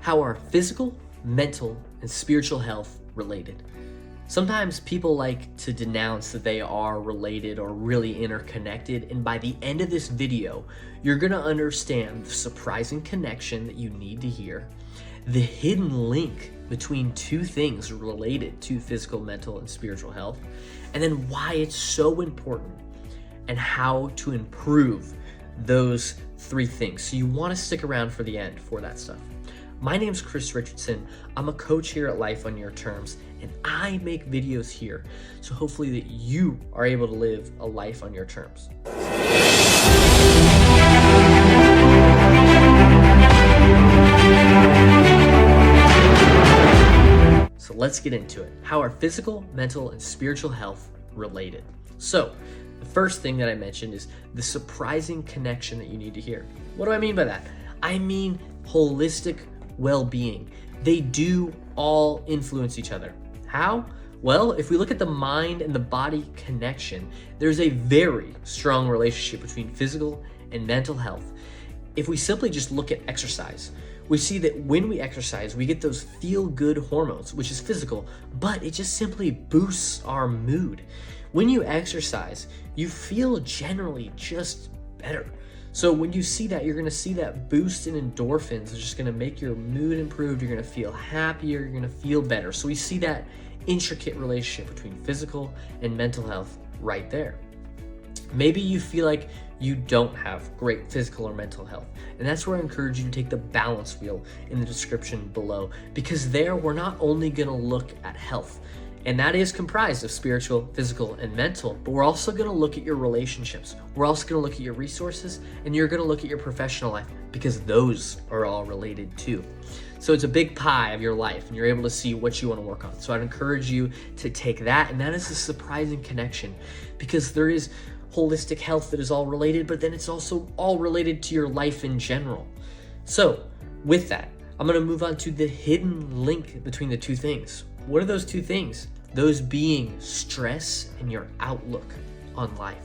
how are physical, mental, and spiritual health related? Sometimes people like to denounce that they are related or really interconnected, and by the end of this video, you're gonna understand the surprising connection that you need to hear, the hidden link between two things related to physical, mental, and spiritual health, and then why it's so important and how to improve those three things. So you wanna stick around for the end for that stuff. My name's Richardson. I'm a coach here at Life on Your Terms, and I make videos here. So hopefully that you are able to live a life on your terms. So let's get into it. How are physical, mental, and spiritual health related? So the first thing that I mentioned is the surprising connection that you need to hear. What do I mean by that? I mean holistic well-being. They do all influence each other. How? Well, if we look at the mind and the body connection, there's a very strong relationship between physical and mental health. If we simply just look at exercise, we see that when we exercise, we get those feel-good hormones, which is physical, but it just simply boosts our mood. When you exercise, you feel generally just better. So when you see that, you're gonna see that boost in endorphins. It's just gonna make your mood improve. You're gonna feel happier, you're gonna feel better. So we see that intricate relationship between physical and mental health right there. Maybe you feel like you don't have great physical or mental health. And that's where I encourage you to take the balance wheel in the description below, because there we're not only gonna look at health, and that is comprised of spiritual, physical, and mental, but we're also gonna look at your relationships. We're also gonna look at your resources, and you're gonna look at your professional life, because those are all related too. So it's a big pie of your life, and you're able to see what you wanna work on. So I'd encourage you to take that, and that is a surprising connection, because there is holistic health that is all related, but then it's also all related to your life in general. So with that, I'm gonna move on to the hidden link between the two things. What are those two things? Those being stress and your outlook on life.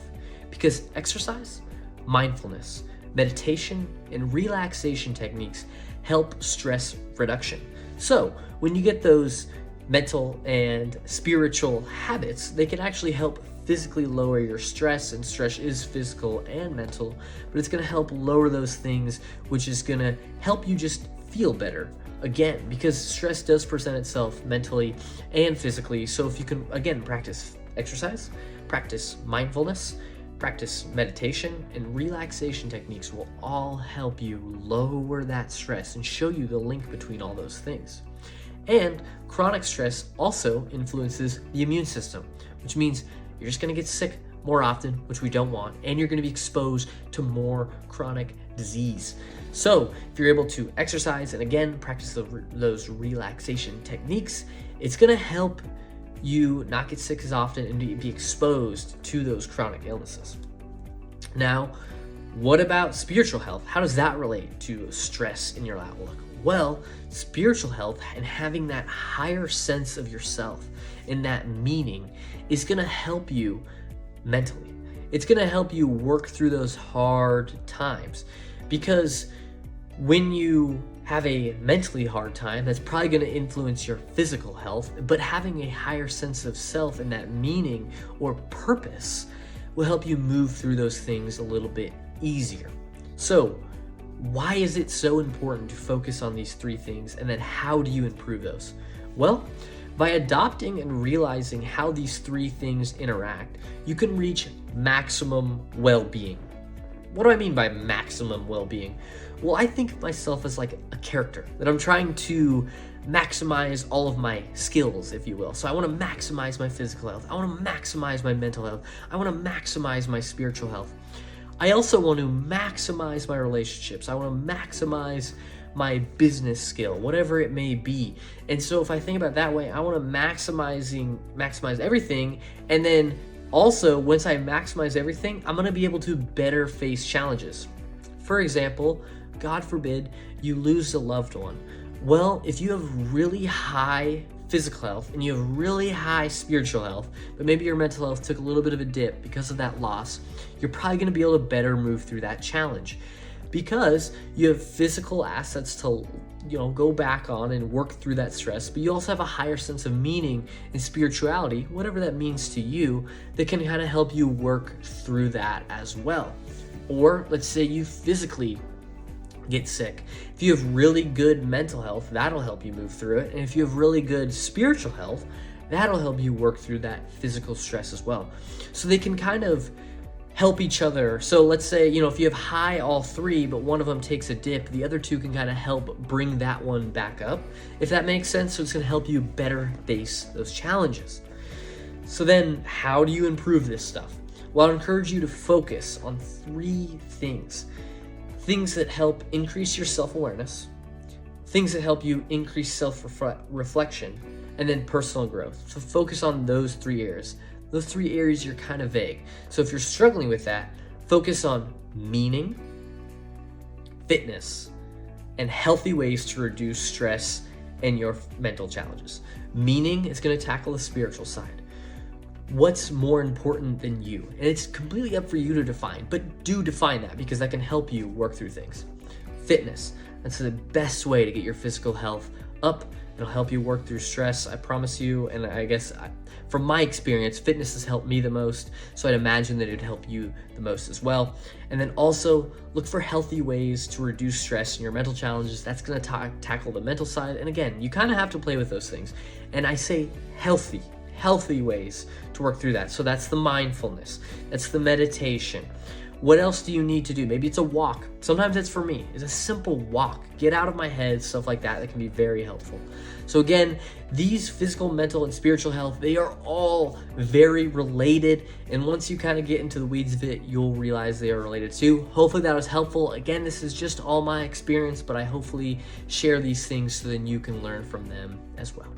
Because exercise, mindfulness, meditation, and relaxation techniques help stress reduction. So when you get those mental and spiritual habits, they can actually help physically lower your stress, and stress is physical and mental, but it's gonna help lower those things, which is gonna help you just feel better. Again, because stress does present itself mentally and physically. So if you can, again, practice exercise, practice mindfulness, practice meditation, and relaxation techniques will all help you lower that stress and show you the link between all those things. And chronic stress also influences the immune system, which means you're just gonna get sick more often, which we don't want, and you're gonna be exposed to more chronic disease. So if you're able to exercise and again, practice those relaxation techniques, it's gonna help you not get sick as often and be exposed to those chronic illnesses. Now, what about spiritual health? How does that relate to stress in your outlook? Well, spiritual health and having that higher sense of yourself and that meaning is gonna help you mentally. It's gonna help you work through those hard times, because when you have a mentally hard time, that's probably gonna influence your physical health, but having a higher sense of self and that meaning or purpose will help you move through those things a little bit easier. So why is it so important to focus on these three things, and then how do you improve those? Well, by adopting and realizing how these three things interact, you can reach maximum well-being. What do I mean by maximum well-being? Well, I think of myself as like a character that I'm trying to maximize all of my skills, if you will. So I want to maximize my physical health. I want to maximize my mental health. I want to maximize my spiritual health. I also want to maximize my relationships. I want to maximize my business skill, whatever it may be. And so if I think about it that way, I want to maximize everything. And then also, once I maximize everything, I'm going to be able to better face challenges. For example, God forbid you lose a loved one. Well, if you have really high physical health and you have really high spiritual health, but maybe your mental health took a little bit of a dip because of that loss, you're probably going to be able to better move through that challenge, because you have physical assets go back on and work through that stress, but you also have a higher sense of meaning and spirituality, whatever that means to you, that can kind of help you work through that as well. Or let's say you physically get sick. If you have really good mental health, that'll help you move through it. And if you have really good spiritual health, that'll help you work through that physical stress as well. So they can kind of help each other. So let's say, if you have high all three, but one of them takes a dip, the other two can kind of help bring that one back up, if that makes sense. So it's going to help you better face those challenges. So then how do you improve this stuff? Well, I encourage you to focus on 3 things. Things that help increase your self-awareness, things that help you increase self-reflection, and then personal growth. So focus on those 3 areas. Those 3 areas you're kind of vague. So if you're struggling with that, focus on meaning, fitness, and healthy ways to reduce stress and your mental challenges. Meaning is going to tackle the spiritual side. What's more important than you? And it's completely up for you to define, but do define that, because that can help you work through things. Fitness, that's the best way to get your physical health up. It'll help you work through stress, I promise you. And I guess from my experience, fitness has helped me the most, so I'd imagine that it'd help you the most as well. And then also look for healthy ways to reduce stress and your mental challenges. That's going to tackle the mental side. And again, you kind of have to play with those things. And I say healthy ways to work through that. So that's the mindfulness, that's the meditation. What else do you need to do? Maybe it's a walk. Sometimes it's, for me, it's a simple walk. Get out of my head, stuff like that can be very helpful. So again, these physical, mental, and spiritual health, they are all very related. And once you kind of get into the weeds of it, you'll realize they are related too. Hopefully that was helpful. Again, this is just all my experience, but I hopefully share these things so then you can learn from them as well.